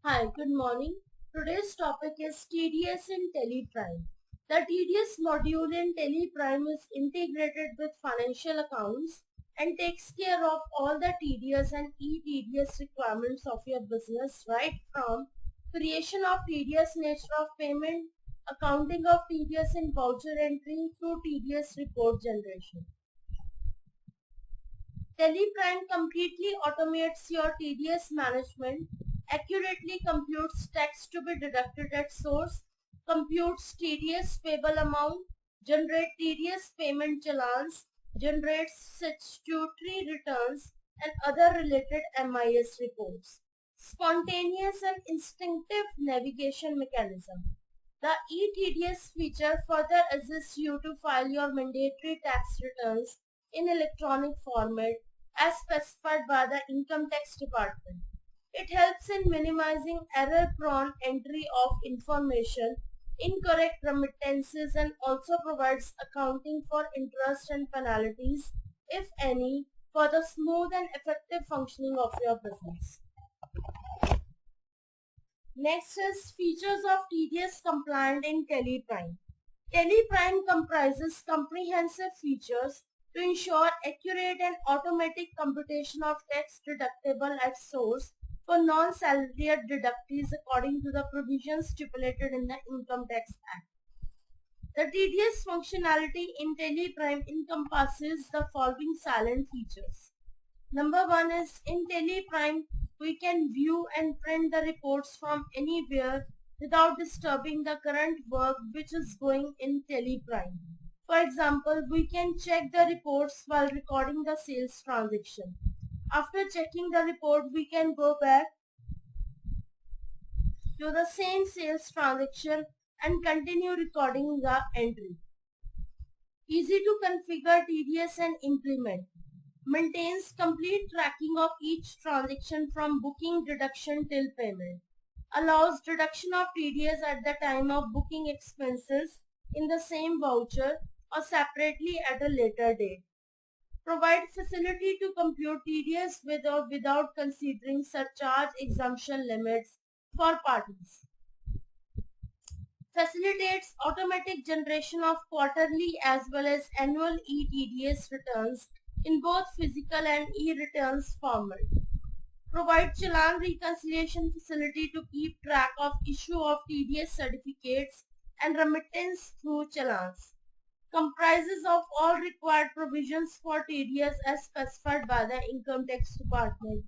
Hi, good morning. Today's topic is TDS in TelePrime. The TDS module in TelePrime is integrated with financial accounts and takes care of all the TDS and e-TDS requirements of your business, right from creation of TDS nature of payment, accounting of TDS in voucher entry through TDS report generation. TelePrime completely automates your TDS management, accurately computes tax to be deducted at source, computes TDS payable amount, generates TDS payment challans, generates statutory returns and other related MIS reports. Spontaneous and instinctive navigation mechanism. The e-TDS feature further assists you to file your mandatory tax returns in electronic format as specified by the Income Tax Department. It helps in minimizing error-prone entry of information, incorrect remittances, and also provides accounting for interest and penalties, if any, for the smooth and effective functioning of your business. Next is features of TDS compliant in TelePrime. TelePrime comprises comprehensive features to ensure accurate and automatic computation of tax deductible at source for non-salaried deductees according to the provisions stipulated in the Income Tax Act. The TDS functionality in TelePrime encompasses the following silent features. Number one is in TelePrime, we can view and print the reports from anywhere without disturbing the current work which is going in TelePrime. For example, we can check the reports while recording the sales transaction. After checking the report, we can go back to the same sales transaction and continue recording the entry. Easy to configure TDS and implement. Maintains complete tracking of each transaction from booking, deduction till payment. Allows deduction of TDS at the time of booking expenses in the same voucher or separately at a later date. Provide facility to compute TDS with or without considering surcharge exemption limits for parties. Facilitates automatic generation of quarterly as well as annual e-TDS returns in both physical and e-returns format. Provide challan reconciliation facility to keep track of issue of TDS certificates and remittance through challans. Comprises of all required provisions for TDS as specified by the Income Tax Department.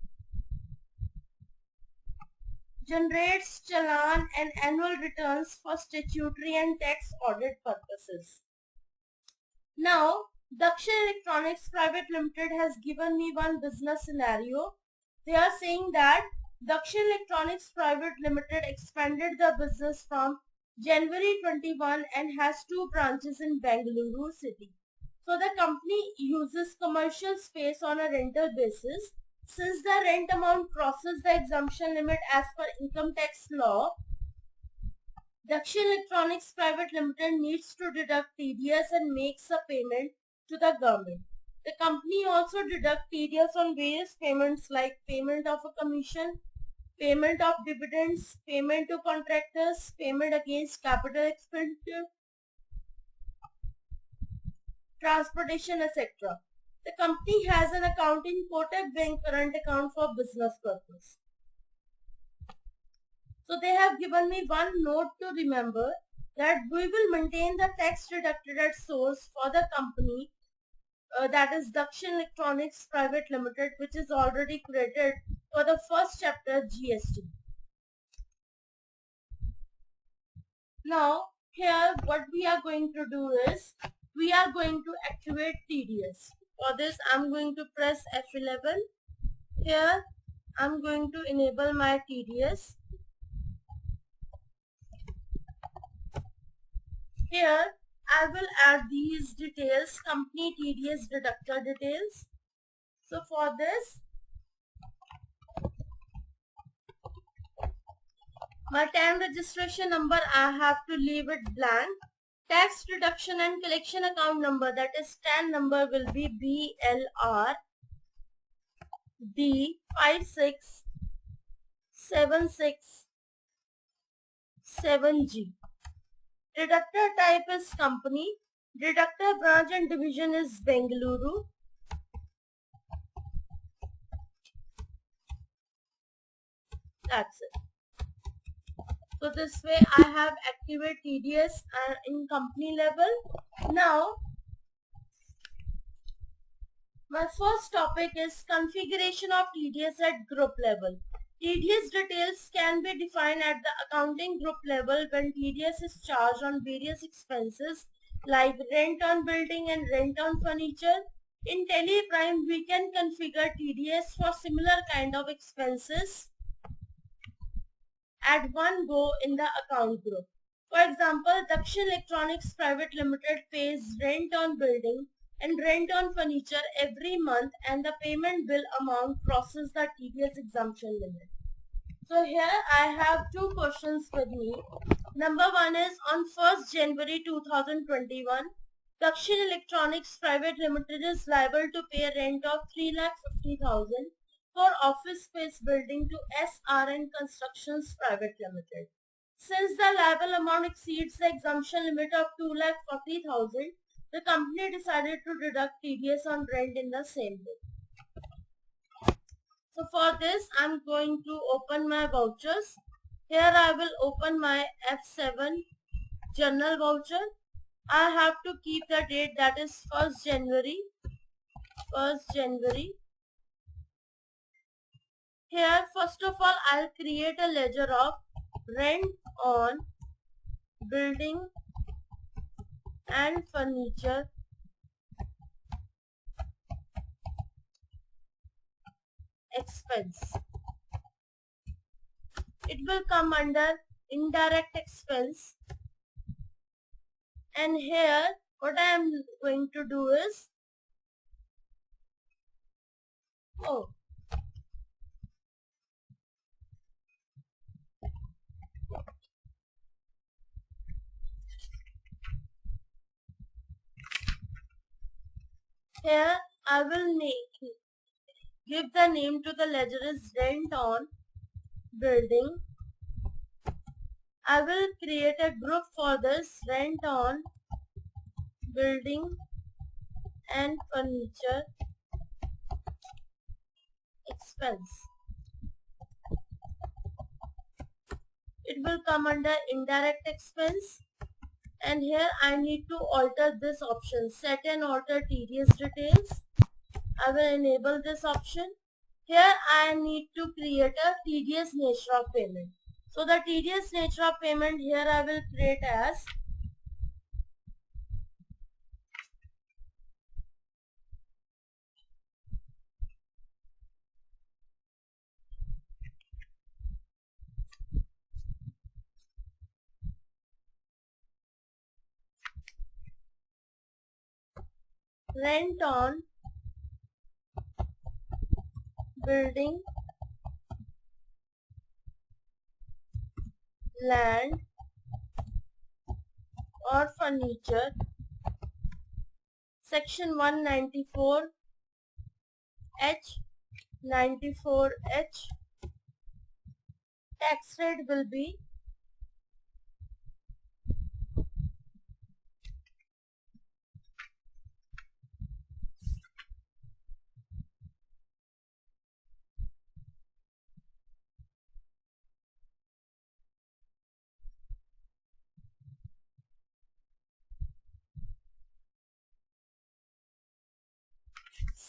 Generates challan and annual returns for statutory and tax audit purposes. Now, Deducted Electronics Private Limited has given me one business scenario. They are saying that Deducted Electronics Private Limited expanded the business from January 21 and has 2 branches in Bengaluru city. So the company uses commercial space on a rental basis. Since the rent amount crosses the exemption limit as per income tax law, Deducted Electronics Private Limited needs to deduct TDS and makes a payment to the government. The company also deducts TDS on various payments like payment of a commission, payment of dividends, payment to contractors, payment against capital expenditure, transportation, etc. The company has an account in Kotak Bank current account for business purpose. So they have given me one note to remember that we will maintain the tax deducted at source for the company that is Deducted Electronics Private Limited, which is already created for the first chapter GST. Now here what we are going to do is we are going to activate TDS. For this I'm going to press F11. Here I'm going to enable my TDS. Here I will add these details, company TDS deductor details. So for this, my TAN registration number I have to leave it blank. Tax deduction and collection account number, that is TAN number, will be BLR D56 767G. Deductor type is company. Deductor branch and division is Bengaluru. That's it. So this way I have activate TDS in company level. Now my first topic is configuration of TDS at group level. TDS details can be defined at the accounting group level when TDS is charged on various expenses like rent on building and rent on furniture. In Teleprime, we can configure TDS for similar kind of expenses at one go in the account group. For example, Deducted Electronics Private Limited pays rent on building and rent on furniture every month, and the payment bill amount crosses the TDS exemption limit. So here I have two questions with me. Number one is on 1st January 2021, Deducted Electronics Private Limited is liable to pay rent of 3,50,000 for office space building to SRN Constructions Private Limited. Since the liable amount exceeds the exemption limit of 2,40,000, the company decided to deduct TDS on rent in the same bill. So for this, I'm going to open my vouchers. Here I will open my F7 journal voucher. I have to keep the date, that is 1st January. 1st January. Here first of all I'll create a ledger of rent on building and furniture expense. It will come under indirect expense, and here what I am going to do is here I will give the name to the ledger is rent on building. I will create a group for this rent on building and furniture expense. It will come under indirect expense, and here I need to alter this option, set and alter TDS details. I will enable this option. Here I need to create a TDS nature of payment. So the TDS nature of payment here I will create as rent on building, land or furniture, section 194H, 94H. Tax rate will be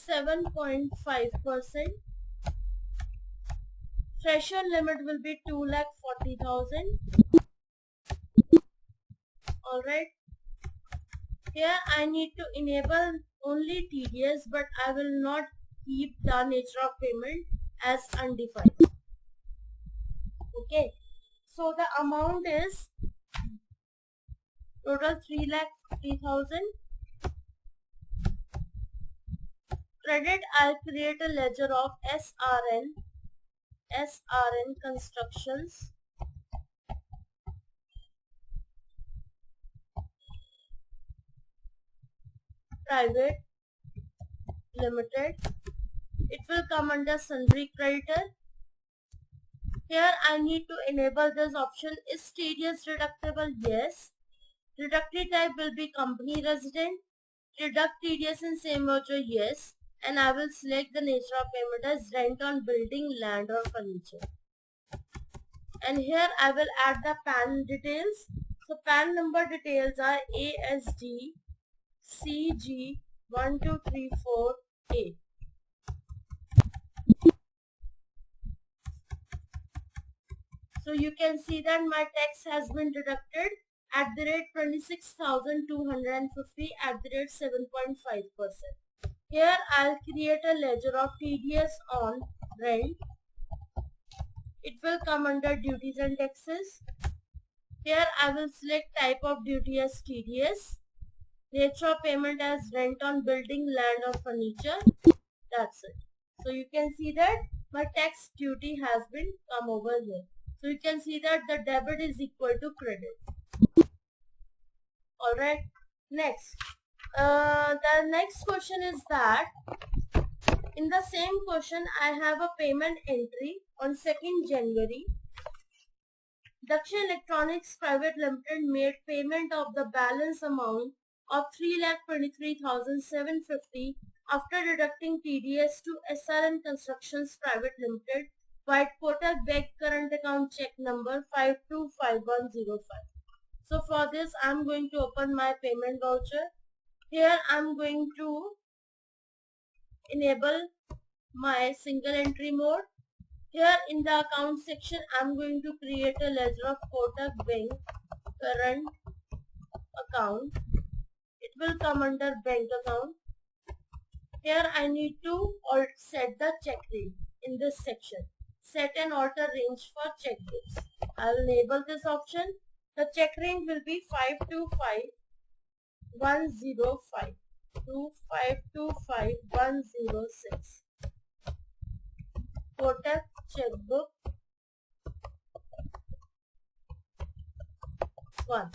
7.5%. Threshold limit will be 2,40,000. Alright. Here I need to enable only TDS, but I will not keep the nature of payment as undefined. Okay. So the amount is total 3,50,000. Credit, I'll create a ledger of SRN Constructions Private Limited. It will come under sundry creditor. Here I need to enable this option. Is TDS deductible? Yes. Deducted type will be company resident. Deduct TDS in same voucher? Yes. And I will select the nature of payment as rent on building, land or furniture. And here I will add the PAN details. So PAN number details are ASD CG1234A. So you can see that my tax has been deducted at the rate 26,250 at the rate 7.5%. Here I'll create a ledger of TDS on rent. It will come under duties and taxes. Here I will select type of duty as TDS. Nature of payment as rent on building, land or furniture. That's it. So you can see that my tax duty has been come over here. So you can see that the debit is equal to credit. Alright. Next. The next question is that in the same question I have a payment entry on 2nd January. Daksha Electronics Private Limited made payment of the balance amount of 3,23,750 after deducting TDS to SRN Constructions Private Limited by Kotak Bank current account check number 525105. So for this I am going to open my payment voucher. Here I am going to enable my single entry mode. Here in the account section I am going to create a ledger of Kotak Bank current account. It will come under bank account. Here I need to set the check rate in this section. Set and alter range for check dates. I will enable this option. The check range will be 525105 to 525106. Kotak checkbook 1.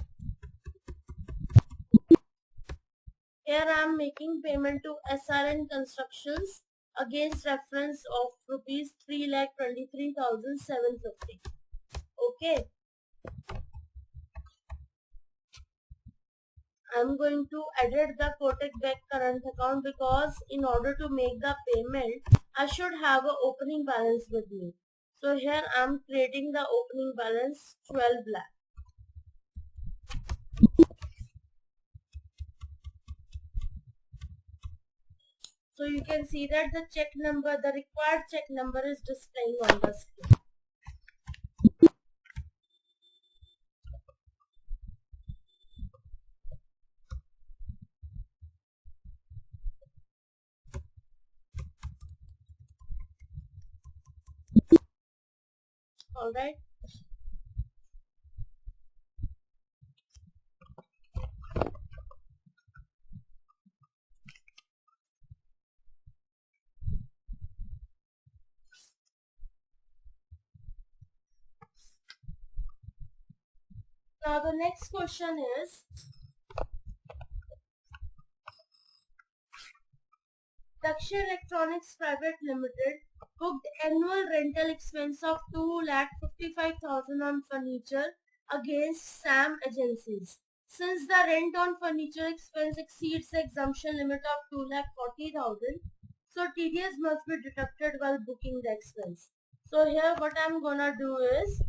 Here I am making payment to SRN Constructions against reference of rupees 3,23,750. Okay. I am going to edit the Kotak Bank current account because in order to make the payment, I should have an opening balance with me. So here I am creating the opening balance 12 lakh. So you can see that the check number, the required check number is displaying on the screen. Alright. Now the next question is, Daksha Electronics Private Limited booked annual rental expense of 2,55,000 on furniture against SAM agencies. Since the rent on furniture expense exceeds the exemption limit of 2,40,000, so TDS must be deducted while booking the expense. So here what I am gonna do is,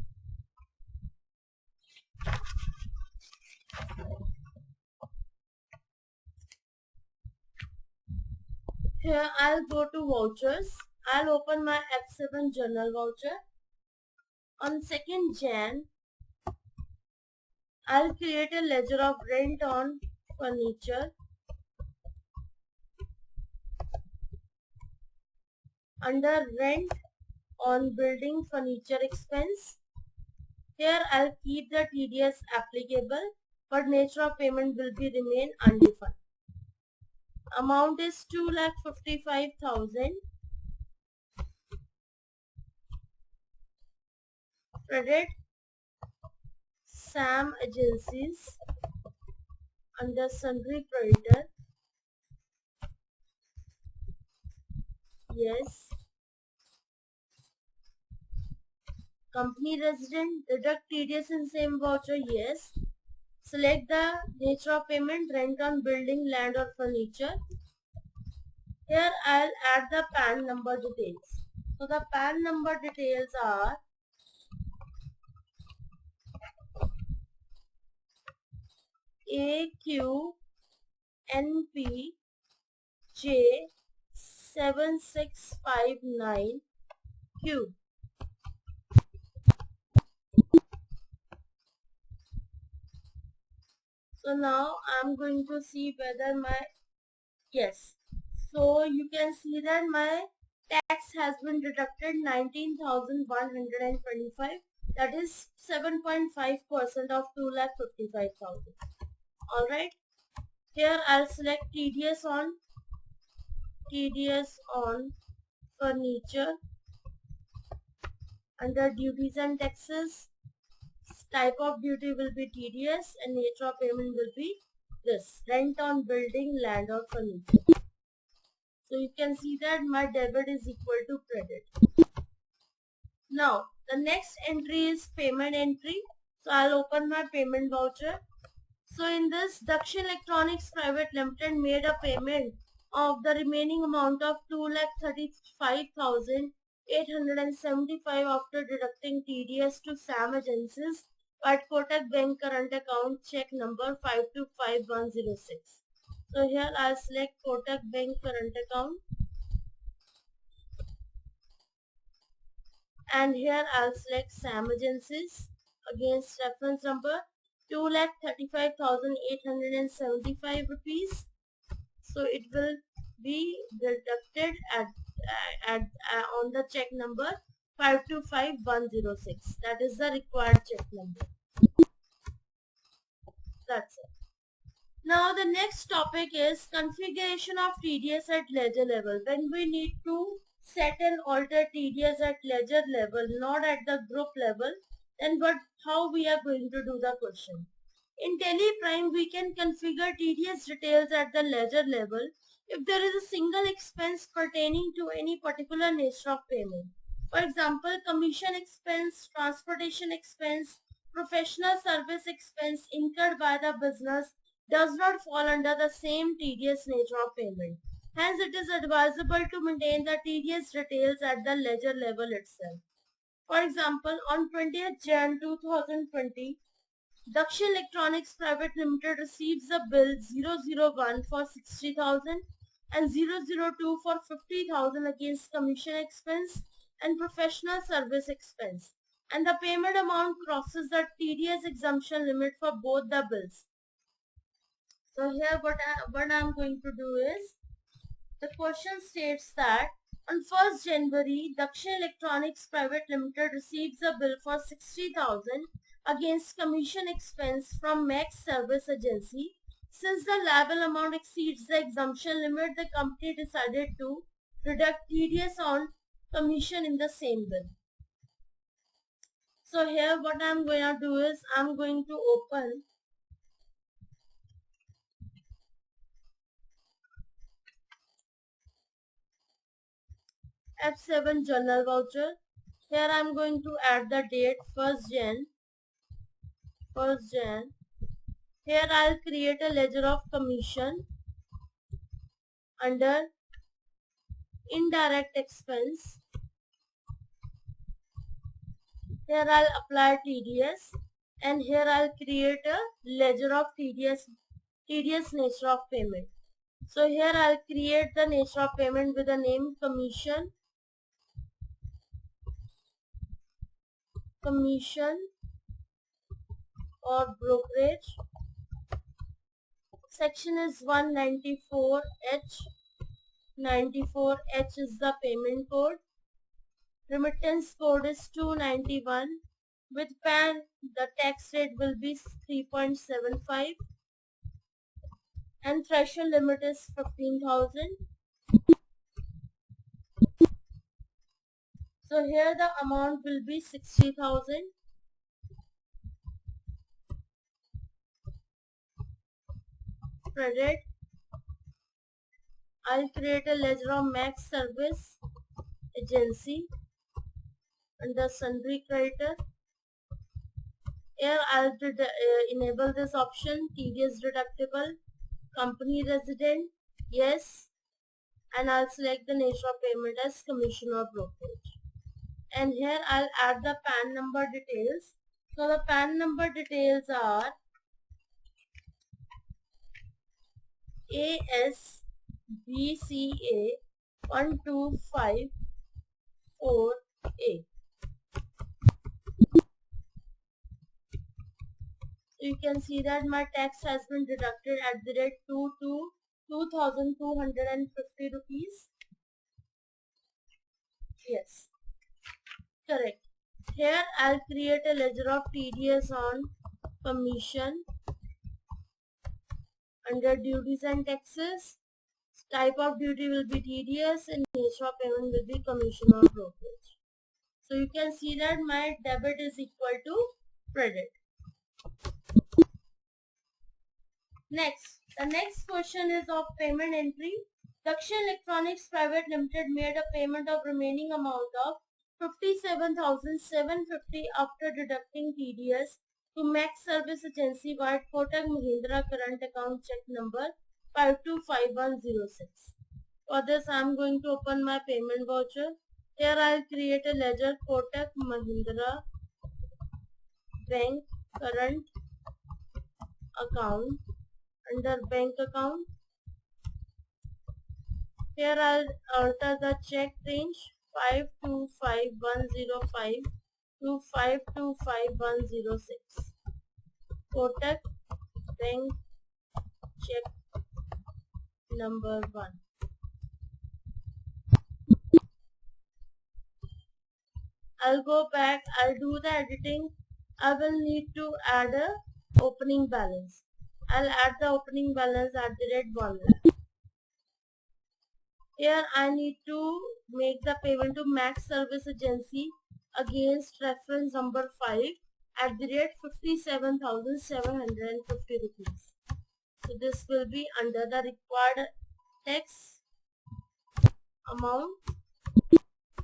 here I'll go to vouchers. I'll open my F7 journal voucher. On 2nd Jan, I'll create a ledger of rent on furniture under rent on building furniture expense. Here I'll keep the TDS applicable, but nature of payment will be remain undefined. Amount is 2,55,000. Credit SAM agencies under sundry creditor. Yes. company resident, deduct TDS in same voucher, yes. Select the nature of payment, rent on building, land or furniture. Here I'll add the PAN number details. So the PAN number details are AQNPJ7659Q. So now I'm going to see whether yes. So you can see that my tax has been deducted 19,125. That is 7.5% of 2,55,000. Alright. Here I'll select TDS on furniture. Under duties and taxes, type of duty will be TDS and nature of payment will be this, rent on building, land or furniture. So you can see that my debit is equal to credit. Now the next entry is payment entry. So I'll open my payment voucher. So in this, Dakshin Electronics Private Limited made a payment of the remaining amount of 2,35,875 after deducting TDS to SAM agencies at Kotak Bank current account check number 525106. So here I'll select Kotak Bank current account, and here I'll select SAM agencies against reference number 2,35,875 rupees. So it will be deducted on the check number 525106. That is the required check number. That's it. Now the next topic is configuration of TDS at ledger level. When we need to set and alter TDS at ledger level, not at the group level, then how we are going to do the question. In TelePrime, we can configure TDS details at the ledger level if there is a single expense pertaining to any particular nature of payment. For example, commission expense, transportation expense, professional service expense incurred by the business does not fall under the same TDS nature of payment. Hence, it is advisable to maintain the TDS details at the ledger level itself. For example, on 20th Jan 2020, Dakshin Electronics Private Limited receives a bill 001 for 60,000 and 002 for 50,000 against commission expense and professional service expense, and the payment amount crosses the TDS exemption limit for both the bills. So here what I'm going to do is, the question states that on 1st January, Dakshin Electronics Private Limited receives a bill for 60,000 against commission expense from Max Service Agency. Since the liable amount exceeds the exemption limit, the company decided to deduct TDS on commission in the same bill. So here what I'm going to do is, I'm going to open F7 journal voucher. Here I'm going to add the date 1st Jan. Here I'll create a ledger of commission under indirect expense. Here I'll apply TDS, and here I'll create a ledger of TDS nature of payment. So here I'll create the nature of payment with the name commission or brokerage. Section is 194H. 94H is the payment code. Remittance code is 291. With PAN, the tax rate will be 3.75 and threshold limit is 15,000. So here the amount will be 60,000. Credit. I'll create a ledger of Max Service Agency. under sundry creditor. Here I'll enable this option, TDS deductible, company resident, yes, and I'll select the nature of payment as commission or brokerage. And here I'll add the PAN number details. So the PAN number details are ASBCA 1254A. You can see that my tax has been deducted at the rate 2,250 rupees. Yes, correct. Here I'll create a ledger of TDS on commission under duties and taxes. Type of duty will be TDS and nature of payment will be commission or brokerage. So you can see that my debit is equal to credit. Next, the next question is of payment entry. Dakshin Electronics Private Limited made a payment of remaining amount of 57,750 after deducting TDS to Max Service Agency via Kotak Mahindra current account check number 525106. For this I am going to open my payment voucher. Here I will create a ledger Kotak Mahindra Bank current account under bank account. Here I'll alter the check range 525105 to 525106. Kotak Bank check number 1. I'll go back, I'll do the editing. I will need to add a opening balance. I'll add the opening balance at the rate 1 lakh. Here I need to make the payment to Max Service Agency against reference number 5 at the rate 57,750 rupees. So this will be under the required tax amount.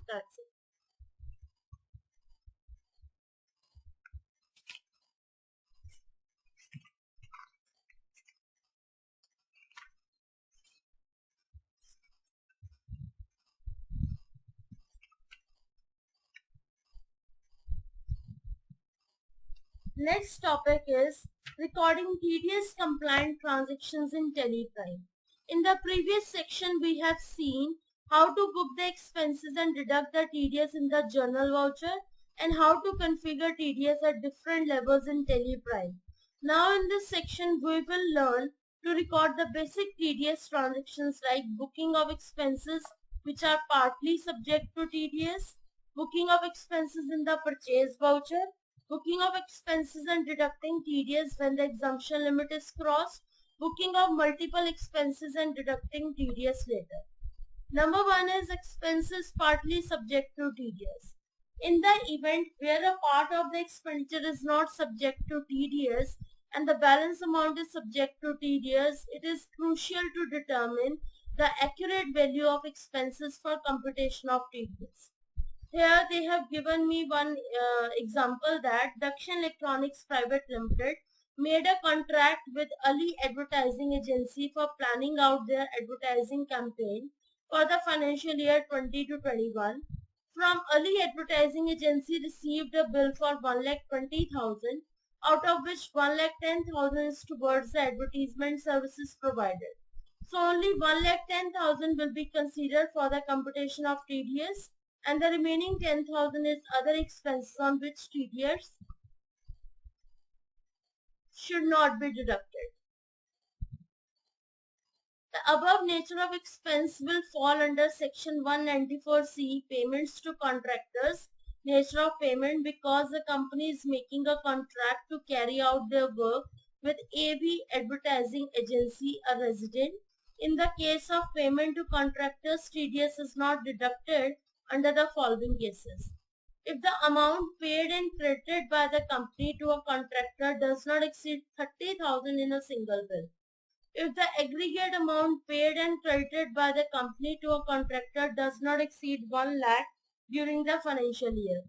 That's it. Next topic is recording TDS compliant transactions in Teleprime. In the previous section, we have seen how to book the expenses and deduct the TDS in the journal voucher and how to configure TDS at different levels in Teleprime. Now in this section, we will learn to record the basic TDS transactions like booking of expenses which are partly subject to TDS, booking of expenses in the purchase voucher, booking of expenses and deducting TDS when the exemption limit is crossed, booking of multiple expenses and deducting TDS later. Number 1 is expenses partly subject to TDS. In the event where a part of the expenditure is not subject to TDS and the balance amount is subject to TDS, it is crucial to determine the accurate value of expenses for computation of TDS. Here they have given me one example that Dakshin Electronics Private Limited made a contract with Ali Advertising Agency for planning out their advertising campaign for the financial year 20 to 21. From Ali Advertising Agency received a bill for 1,20,000, out of which 1,10,000 is towards the advertisement services provided. So only 1,10,000 will be considered for the computation of TDS, and the remaining 10,000 is other expenses on which TDS should not be deducted. The above nature of expense will fall under section 194C, payments to contractors, nature of payment, because the company is making a contract to carry out their work with AB Advertising Agency, a resident. In the case of payment to contractors, TDS is not deducted under the following cases. If the amount paid and credited by the company to a contractor does not exceed 30,000 in a single bill. If the aggregate amount paid and credited by the company to a contractor does not exceed 1 lakh during the financial year.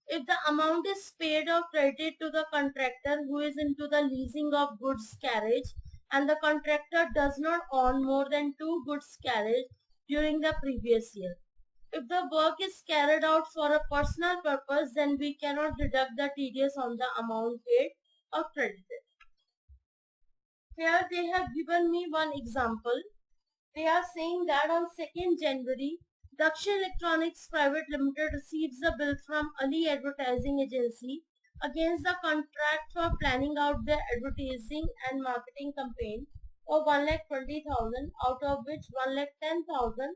If the amount is paid or credited to the contractor who is into the leasing of goods carriage and the contractor does not own more than 2 goods carriage during the previous year. If the work is carried out for a personal purpose, then we cannot deduct the TDS on the amount paid or credited. Here they have given me one example. They are saying that on 2nd January, Dakshin Electronics Private Limited receives a bill from Ali Advertising Agency against the contract for planning out their advertising and marketing campaign for 1,20,000, out of which 1,10,000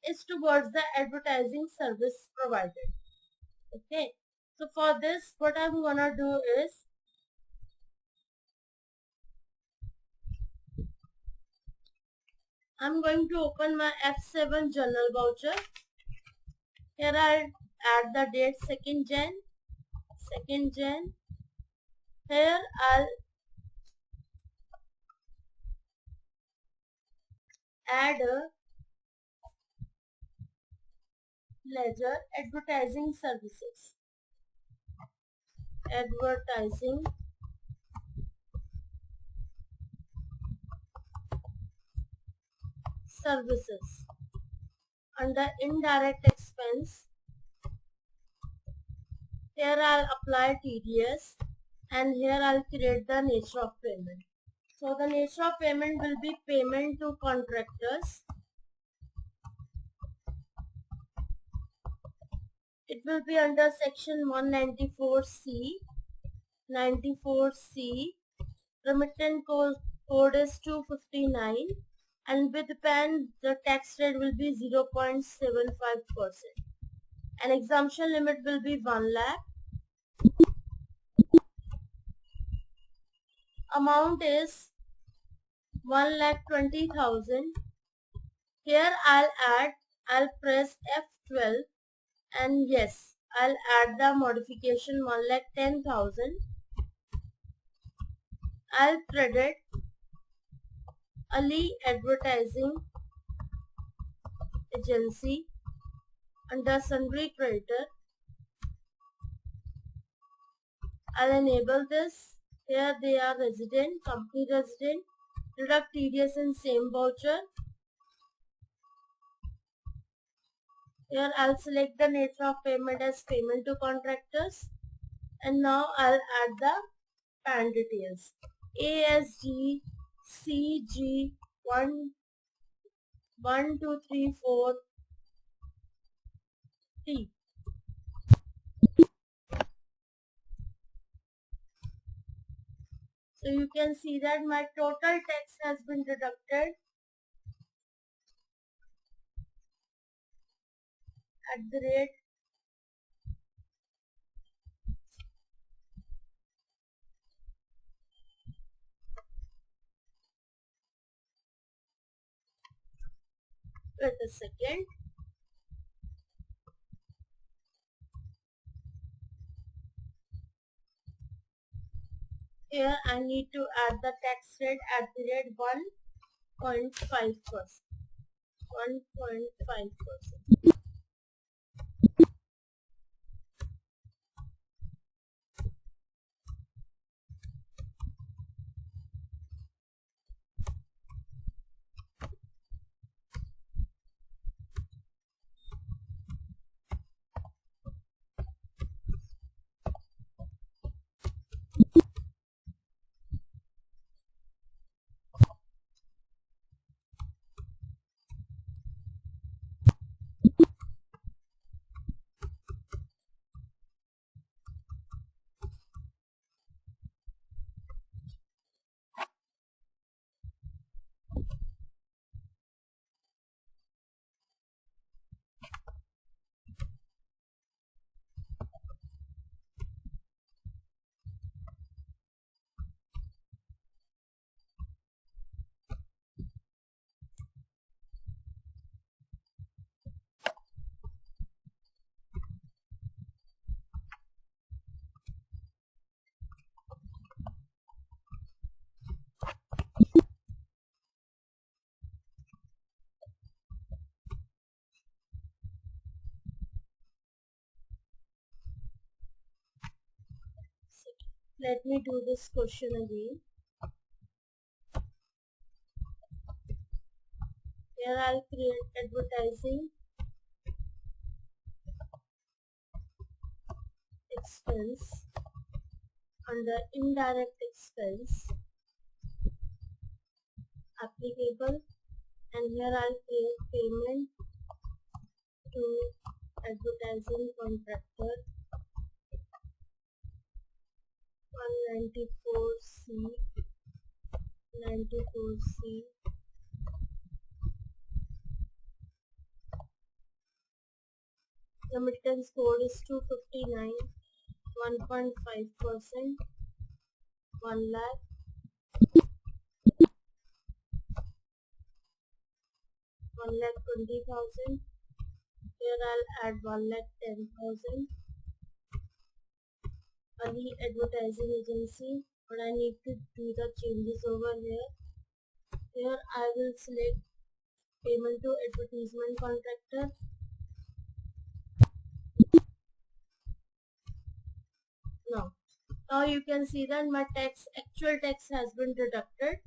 is towards the advertising service provided. Okay, so for this, what I'm gonna do is I'm going to open my F7 journal voucher. Here I'll add the date 2nd Jan. Here I'll add a ledger advertising services. Advertising services. Under indirect expense, here I'll apply TDS and here I'll create the nature of payment. So the nature of payment will be payment to contractors. It will be under section 194C. 94C. Remittance code is 259 and with PAN the tax rate will be 0.75%. And exemption limit will be 1 lakh. Amount is 1,20,000. Here I'll press F12 and yes, I'll add the modification 1,10,000. I'll credit Ali Advertising Agency under sundry creditor. I'll enable this. Here they are resident, company resident, deduct TDS in same voucher. Here I'll select the nature of payment as payment to contractors and now I'll add the PAN details. ASG CG 1234 T. So you can see that my total tax has been deducted at the rate wait a second. Here I need to add the tax rate at the rate 1.5%. 1.5%. Let me do this question again. Here I'll create advertising expense under indirect expense applicable, and here I'll create payment to advertising contractor 194C. Remittance code is 259, 1.5%, 1 lakh, 1,20,000. Here I'll add 1,10,000. Ali advertising agency, but I need to do the changes over here. Here I will select payment to advertisement contractor. Now you can see that my actual tax has been deducted.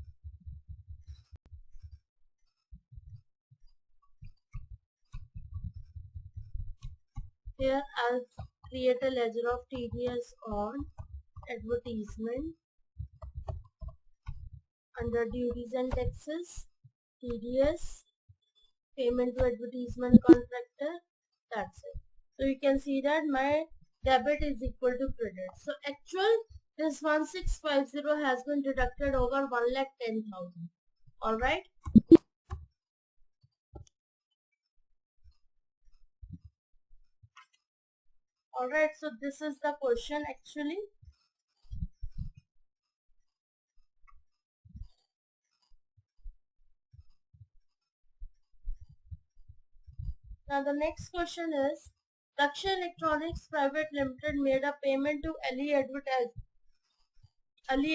Here I'll create a ledger of TDS on advertisement under duties and taxes, TDS, payment to advertisement contractor. That's it. So you can see that my debit is equal to credit. So actual this 1650 has been deducted over 1,10,000. Alright. Alright, so this is the question actually. Now the next question is, Daksha Electronics Private Limited made a payment to Ali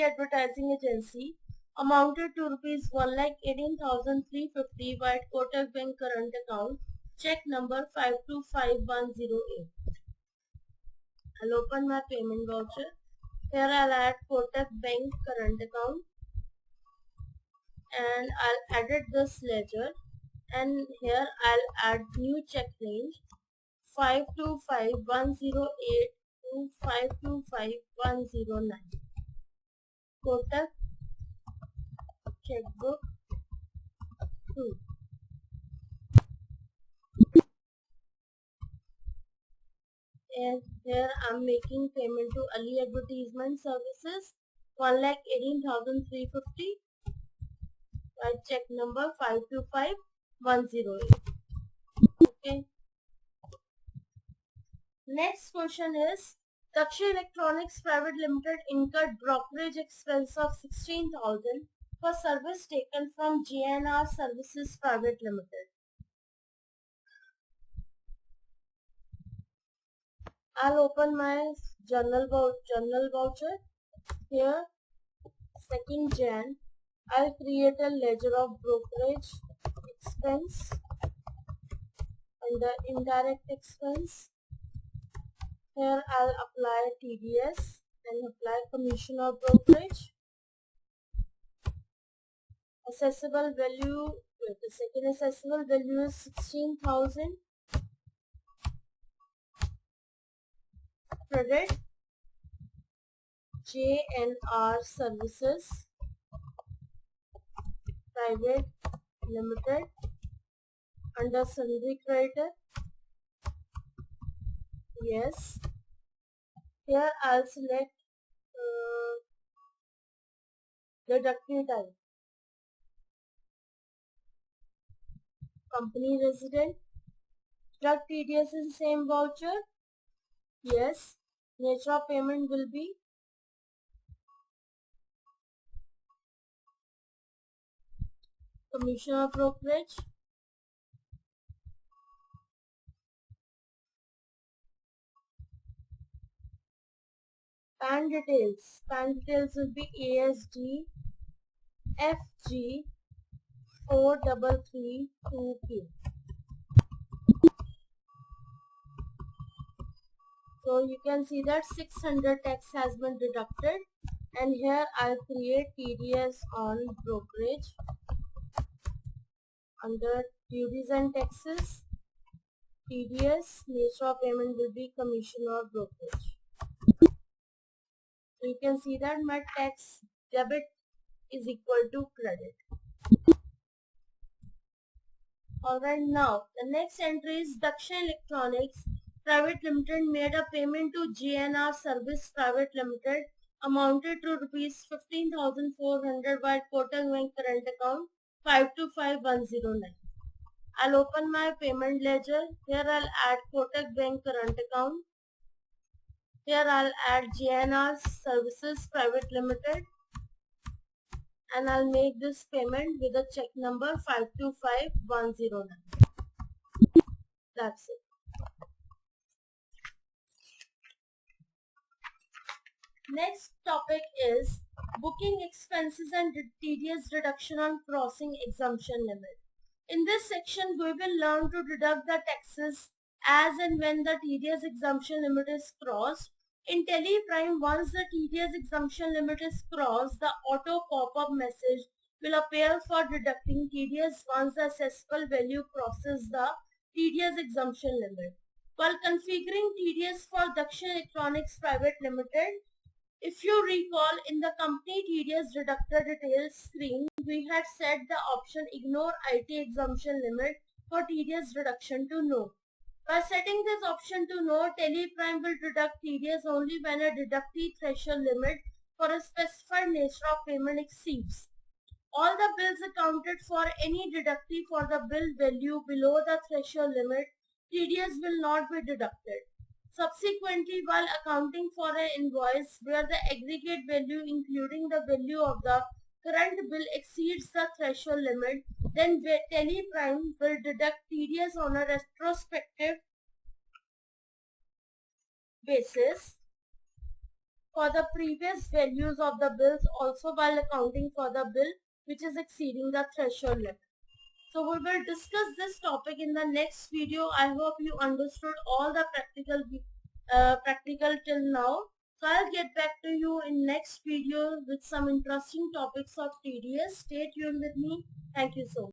Advertising Agency amounted to rupees 1,18,350 via Kotak Bank current account, check number 525108. I'll open my payment voucher. Here I'll add Kotak Bank current account and I'll edit this ledger, and here I'll add new check range 525108 to 525109. Kotak checkbook 2. And here I'm making payment to Ali Advertisement Services 1,18,350 by check number 525108. Okay. Next question is, Daksha Electronics Private Limited incurred brokerage expense of 16,000 for service taken from JNR Services Private Limited. I'll open my journal voucher. Here, 2nd Jan, I'll create a ledger of brokerage expense under indirect expense. Here I'll apply TDS and apply commission of brokerage. Assessable value, the second assessable value is 16,000. Credit JNR Services Private Limited under sundry creditor. Yes. Here I'll select deducted type. Company resident. Drug TDS is the same voucher. Yes. Nature of payment will be commission of brokerage. PAN details. PAN details will be ASD FG 4332Q. So you can see that 600 tax has been deducted, and here I'll create TDS on brokerage under duties and taxes. TDS, nature of payment will be commission or brokerage. So you can see that my tax debit is equal to credit. Alright, now the next entry is Daksha Electronics Private Limited made a payment to GNR Service Private Limited amounted to rupees 15,400 by Kotak Bank current account 525109. I'll open my payment ledger. Here I'll add Kotak Bank current account. Here I'll add GNR Services Private Limited, and I'll make this payment with a check number 525109. That's it. Next topic is booking expenses and TDS deduction on crossing exemption limit. In this section, we will learn to deduct the taxes as and when the TDS exemption limit is crossed. In TelePrime, once the TDS exemption limit is crossed, the auto pop-up message will appear for deducting TDS once the assessable value crosses the TDS exemption limit. While configuring TDS for Daksha Electronics Private Limited, if you recall, in the company TDS deductor details screen, we had set the option ignore IT exemption limit for TDS deduction to no. By setting this option to no, TelePrime will deduct TDS only when a deductee threshold limit for a specified nature of payment exceeds. All the bills accounted for any deductee for the bill value below the threshold limit, TDS will not be deducted. Subsequently, while accounting for an invoice where the aggregate value including the value of the current bill exceeds the threshold limit, then TelePrime will deduct TDS on a retrospective basis for the previous values of the bills also while accounting for the bill which is exceeding the threshold limit. So we will discuss this topic in the next video. I hope you understood all the practical till now. So I'll get back to you in next video with some interesting topics of TDS. Stay tuned with me. Thank you so much.